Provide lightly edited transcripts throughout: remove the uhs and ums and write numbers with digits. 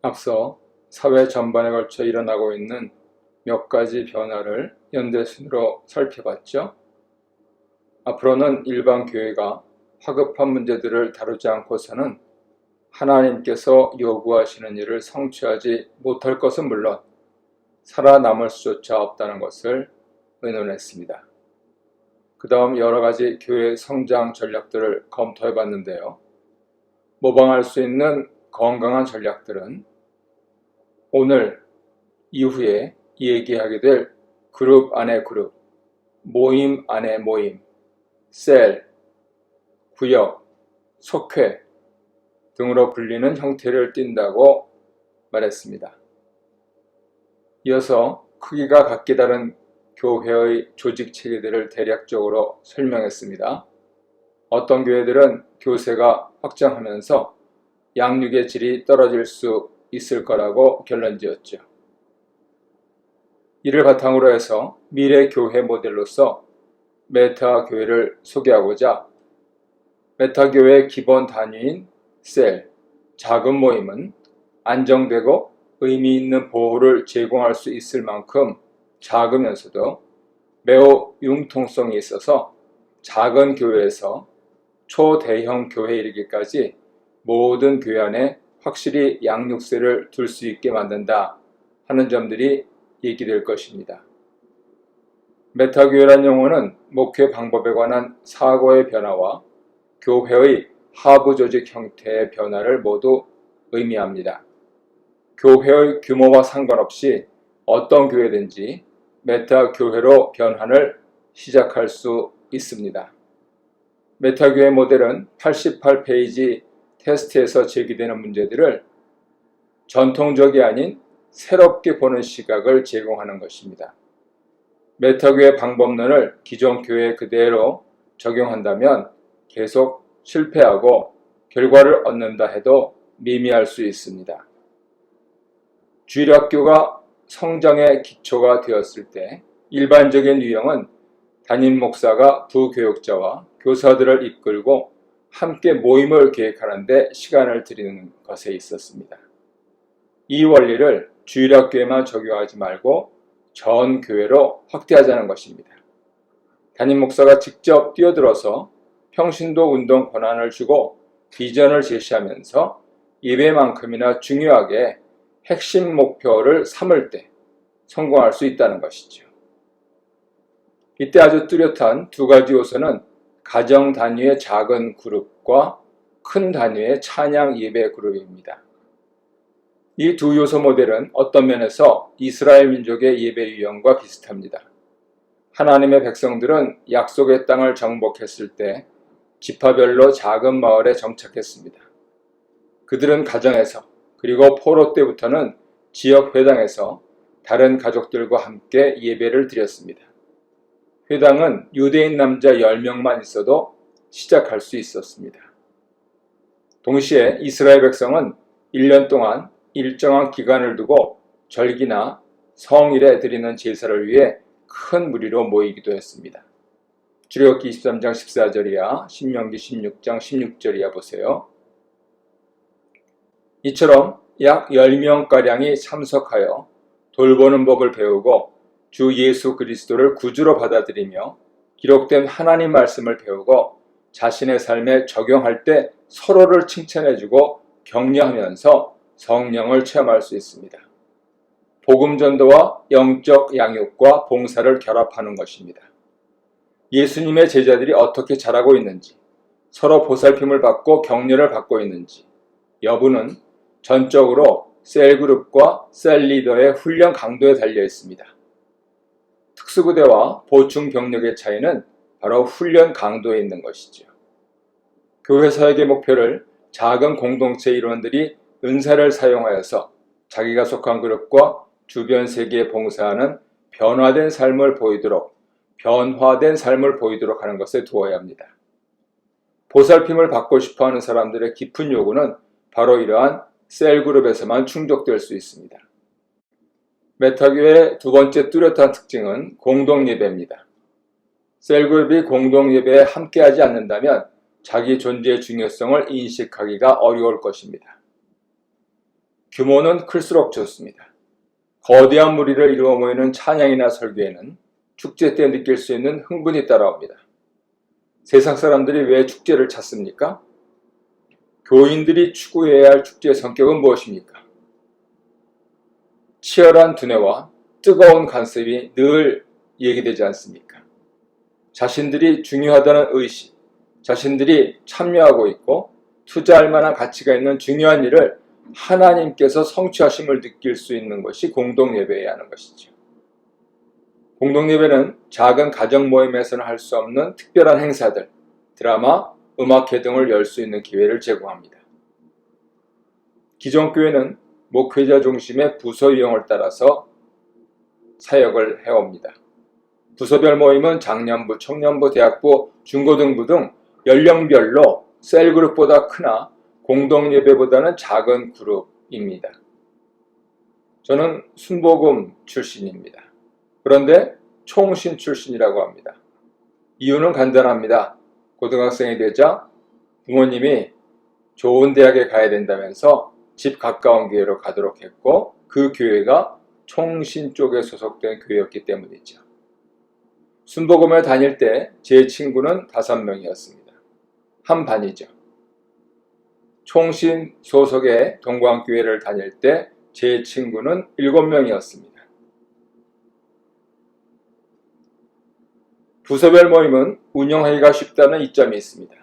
앞서 사회 전반에 걸쳐 일어나고 있는 몇 가지 변화를 연대순으로 살펴봤죠. 앞으로는 일반 교회가 화급한 문제들을 다루지 않고서는 하나님께서 요구하시는 일을 성취하지 못할 것은 물론 살아남을 수조차 없다는 것을 의논했습니다. 그 다음 여러 가지 교회 성장 전략들을 검토해 봤는데요. 모방할 수 있는 건강한 전략들은 오늘 이후에 얘기하게 될 그룹 안의 그룹, 모임 안의 모임, 셀, 구역, 속회 등으로 불리는 형태를 띈다고 말했습니다. 이어서 크기가 각기 다른 교회의 조직 체계들을 대략적으로 설명했습니다. 어떤 교회들은 교세가 확장하면서 양육의 질이 떨어질 수 있을 거라고 결론지었죠. 이를 바탕으로 해서 미래 교회 모델로서 메타 교회를 소개하고자 메타 교회의 기본 단위인 셀, 작은 모임은 안정되고 의미 있는 보호를 제공할 수 있을 만큼 작으면서도 매우 융통성이 있어서 작은 교회에서 초대형 교회에 이르기까지 모든 교회 안에 확실히 양육세를 둘 수 있게 만든다 하는 점들이 얘기될 것입니다. 메타교회란 용어는 목회 방법에 관한 사고의 변화와 교회의 하부 조직 형태의 변화를 모두 의미합니다. 교회의 규모와 상관없이 어떤 교회든지 메타교회로 변환을 시작할 수 있습니다. 메타교회 모델은 88페이지 테스트에서 제기되는 문제들을 전통적이 아닌 새롭게 보는 시각을 제공하는 것입니다. 메타교회 방법론을 기존 교회에 그대로 적용한다면 계속 실패하고 결과를 얻는다 해도 미미할 수 있습니다. 주일학교가 성장의 기초가 되었을 때 일반적인 유형은 담임 목사가 부교육자와 교사들을 이끌고 함께 모임을 계획하는 데 시간을 들이는 것에 있었습니다. 이 원리를 주일학교에만 적용하지 말고 전 교회로 확대하자는 것입니다. 담임 목사가 직접 뛰어들어서 평신도 운동 권한을 주고 비전을 제시하면서 예배만큼이나 중요하게 핵심 목표를 삼을 때 성공할 수 있다는 것이죠. 이때 아주 뚜렷한 두 가지 요소는 가정 단위의 작은 그룹과 큰 단위의 찬양 예배 그룹입니다. 이 두 요소 모델은 어떤 면에서 이스라엘 민족의 예배 유형과 비슷합니다. 하나님의 백성들은 약속의 땅을 정복했을 때 지파별로 작은 마을에 정착했습니다. 그들은 가정에서 그리고 포로 때부터는 지역 회당에서 다른 가족들과 함께 예배를 드렸습니다. 회당은 유대인 남자 10명만 있어도 시작할 수 있었습니다. 동시에 이스라엘 백성은 1년 동안 일정한 기간을 두고 절기나 성일에 드리는 제사를 위해 큰 무리로 모이기도 했습니다. 출애굽기 23장 14절이야 신명기 16장 16절이야 보세요. 이처럼 약 10명가량이 참석하여 돌보는 법을 배우고 주 예수 그리스도를 구주로 받아들이며 기록된 하나님 말씀을 배우고 자신의 삶에 적용할 때 서로를 칭찬해주고 격려하면서 성령을 체험할 수 있습니다. 복음 전도와 영적 양육과 봉사를 결합하는 것입니다. 예수님의 제자들이 어떻게 자라고 있는지, 서로 보살핌을 받고 격려를 받고 있는지 여부는 전적으로 셀그룹과 셀리더의 훈련 강도에 달려 있습니다. 특수부대와 보충 병력의 차이는 바로 훈련 강도에 있는 것이죠. 교회 사역의 목표를 작은 공동체 일원들이 은사를 사용하여서 자기가 속한 그룹과 주변 세계에 봉사하는 변화된 삶을 보이도록 하는 것에 두어야 합니다. 보살핌을 받고 싶어하는 사람들의 깊은 요구는 바로 이러한 셀그룹에서만 충족될 수 있습니다. 메타교회의 두 번째 뚜렷한 특징은 공동예배입니다. 셀그룹이 공동예배에 함께하지 않는다면 자기 존재의 중요성을 인식하기가 어려울 것입니다. 규모는 클수록 좋습니다. 거대한 무리를 이루어 모이는 찬양이나 설교에는 축제 때 느낄 수 있는 흥분이 따라옵니다. 세상 사람들이 왜 축제를 찾습니까? 교인들이 추구해야 할 축제의 성격은 무엇입니까? 치열한 두뇌와 뜨거운 간섭이 늘 얘기되지 않습니까? 자신들이 중요하다는 의식, 자신들이 참여하고 있고 투자할 만한 가치가 있는 중요한 일을 하나님께서 성취하심을 느낄 수 있는 것이 공동예배여야 하는 것이죠. 공동예배는 작은 가정 모임에서는 할 수 없는 특별한 행사들, 드라마, 음악회 등을 열 수 있는 기회를 제공합니다. 기존 교회는 목회자 중심의 부서 유형을 따라서 사역을 해옵니다. 부서별 모임은 장년부, 청년부, 대학부, 중고등부 등 연령별로 셀그룹보다 크나 공동예배보다는 작은 그룹입니다. 저는 순복음 출신입니다. 그런데 총신 출신이라고 합니다. 이유는 간단합니다. 고등학생이 되자 부모님이 좋은 대학에 가야 된다면서 집 가까운 교회로 가도록 했고 그 교회가 총신 쪽에 소속된 교회였기 때문이죠. 순복음에 다닐 때 제 친구는 5명이었습니다. 한 반이죠. 총신 소속의 동광교회를 다닐 때 제 친구는 7명이었습니다. 부서별 모임은 운영하기가 쉽다는 이점이 있습니다.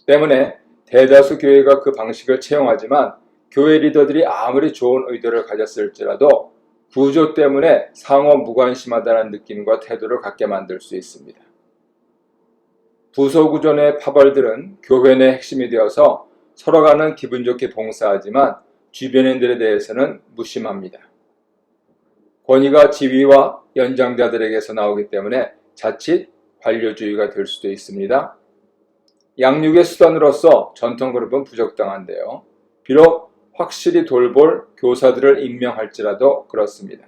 때문에 대다수 교회가 그 방식을 채용하지만 교회 리더들이 아무리 좋은 의도를 가졌을지라도 구조 때문에 상호 무관심하다는 느낌과 태도를 갖게 만들 수 있습니다. 부서 구조 내 파벌들은 교회 내 핵심이 되어서 서로 간은 기분 좋게 봉사하지만 주변인들에 대해서는 무심합니다. 권위가 지위와 연장자들에게서 나오기 때문에 자칫 관료주의가 될 수도 있습니다. 양육의 수단으로서 전통그룹은 부적당한데요. 비록 확실히 돌볼 교사들을 임명할지라도 그렇습니다.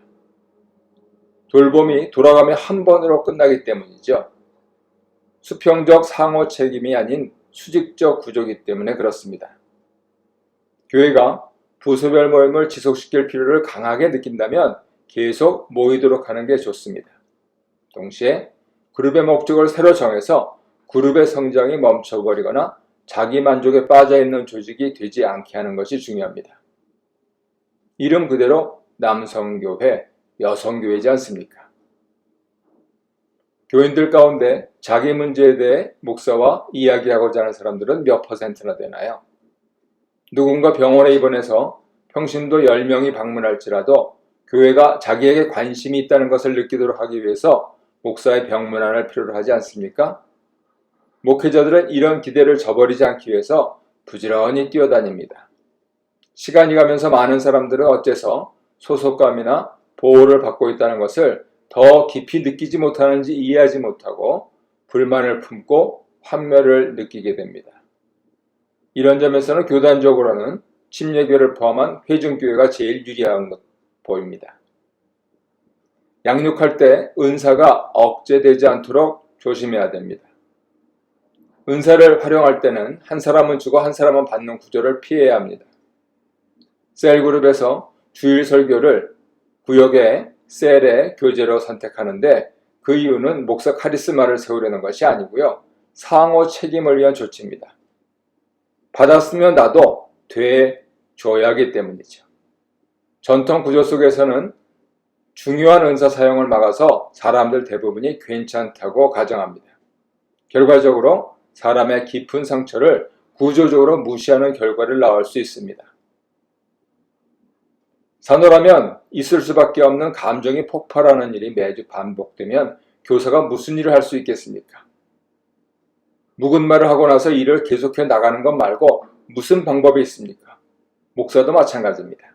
돌봄이 돌아가며 한 번으로 끝나기 때문이죠. 수평적 상호 책임이 아닌 수직적 구조이기 때문에 그렇습니다. 교회가 부서별 모임을 지속시킬 필요를 강하게 느낀다면 계속 모이도록 하는 게 좋습니다. 동시에 그룹의 목적을 새로 정해서 그룹의 성장이 멈춰버리거나 자기 만족에 빠져있는 조직이 되지 않게 하는 것이 중요합니다. 이름 그대로 남성교회, 여성교회이지 않습니까? 교인들 가운데 자기 문제에 대해 목사와 이야기하고자 하는 사람들은 몇 %나 되나요? 누군가 병원에 입원해서 평신도 10명이 방문할지라도 교회가 자기에게 관심이 있다는 것을 느끼도록 하기 위해서 목사의 병문안을 필요로 하지 않습니까? 목회자들은 이런 기대를 저버리지 않기 위해서 부지런히 뛰어다닙니다. 시간이 가면서 많은 사람들은 어째서 소속감이나 보호를 받고 있다는 것을 더 깊이 느끼지 못하는지 이해하지 못하고 불만을 품고 환멸을 느끼게 됩니다. 이런 점에서는 교단적으로는 침례교회를 포함한 회중교회가 제일 유리한 것 보입니다. 양육할 때 은사가 억제되지 않도록 조심해야 됩니다. 은사를 활용할 때는 한 사람은 주고 한 사람은 받는 구조를 피해야 합니다. 셀그룹에서 주일 설교를 구역의 셀의 교재로 선택하는데 그 이유는 목사 카리스마를 세우려는 것이 아니고요. 상호 책임을 위한 조치입니다. 받았으면 나도 돼줘야 하기 때문이죠. 전통 구조 속에서는 중요한 은사 사용을 막아서 사람들 대부분이 괜찮다고 가정합니다. 결과적으로 사람의 깊은 상처를 구조적으로 무시하는 결과를 낳을 수 있습니다. 산호라면 있을 수밖에 없는 감정이 폭발하는 일이 매주 반복되면 교사가 무슨 일을 할 수 있겠습니까? 묵은 말을 하고 나서 일을 계속해 나가는 것 말고 무슨 방법이 있습니까? 목사도 마찬가지입니다.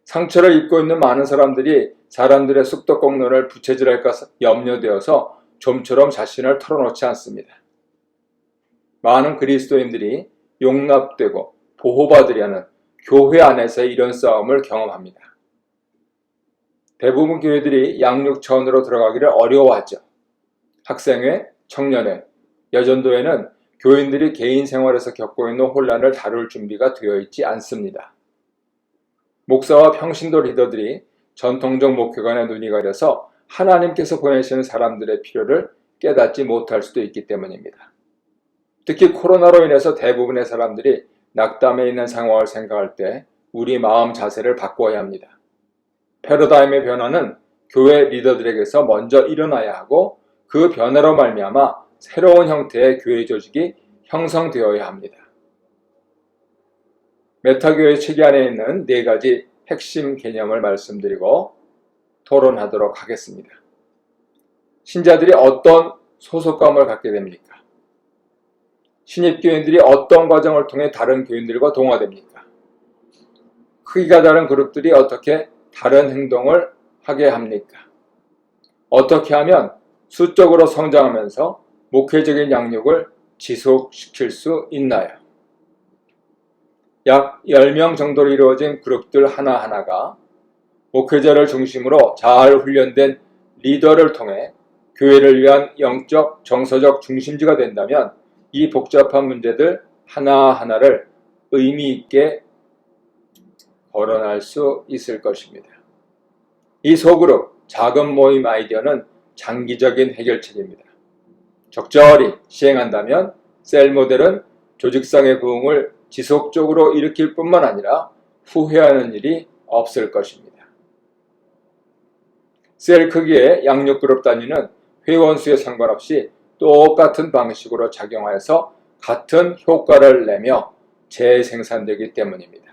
상처를 입고 있는 많은 사람들이 사람들의 쑥덕공론을 부채질할까 염려되어서 좀처럼 자신을 털어놓지 않습니다. 많은 그리스도인들이 용납되고 보호받으려는 교회 안에서의 이런 싸움을 경험합니다. 대부분 교회들이 양육 차원으로 들어가기를 어려워하죠. 학생회, 청년회, 여전도회는 교인들이 개인 생활에서 겪고 있는 혼란을 다룰 준비가 되어 있지 않습니다. 목사와 평신도 리더들이 전통적 목회관의 눈이 가려서 하나님께서 보내시는 사람들의 필요를 깨닫지 못할 수도 있기 때문입니다. 특히 코로나로 인해서 대부분의 사람들이 낙담해 있는 상황을 생각할 때 우리 마음 자세를 바꿔야 합니다. 패러다임의 변화는 교회 리더들에게서 먼저 일어나야 하고 그 변화로 말미암아 새로운 형태의 교회 조직이 형성되어야 합니다. 메타교회 체계 안에 있는 4가지 핵심 개념을 말씀드리고 토론하도록 하겠습니다. 신자들이 어떤 소속감을 갖게 됩니까? 신입교인들이 어떤 과정을 통해 다른 교인들과 동화됩니까? 크기가 다른 그룹들이 어떻게 다른 행동을 하게 합니까? 어떻게 하면 수적으로 성장하면서 목회적인 양육을 지속시킬 수 있나요? 약 10명 정도로 이루어진 그룹들 하나하나가 목회자를 중심으로 잘 훈련된 리더를 통해 교회를 위한 영적, 정서적 중심지가 된다면 이 복잡한 문제들 하나하나를 의미 있게 거론할 수 있을 것입니다. 이 소그룹, 작은 모임 아이디어는 장기적인 해결책입니다. 적절히 시행한다면 셀 모델은 조직상의 부흥을 지속적으로 일으킬 뿐만 아니라 후회하는 일이 없을 것입니다. 셀 크기의 양육 그룹 단위는 회원 수에 상관없이 똑같은 방식으로 작용하여서 같은 효과를 내며 재생산되기 때문입니다.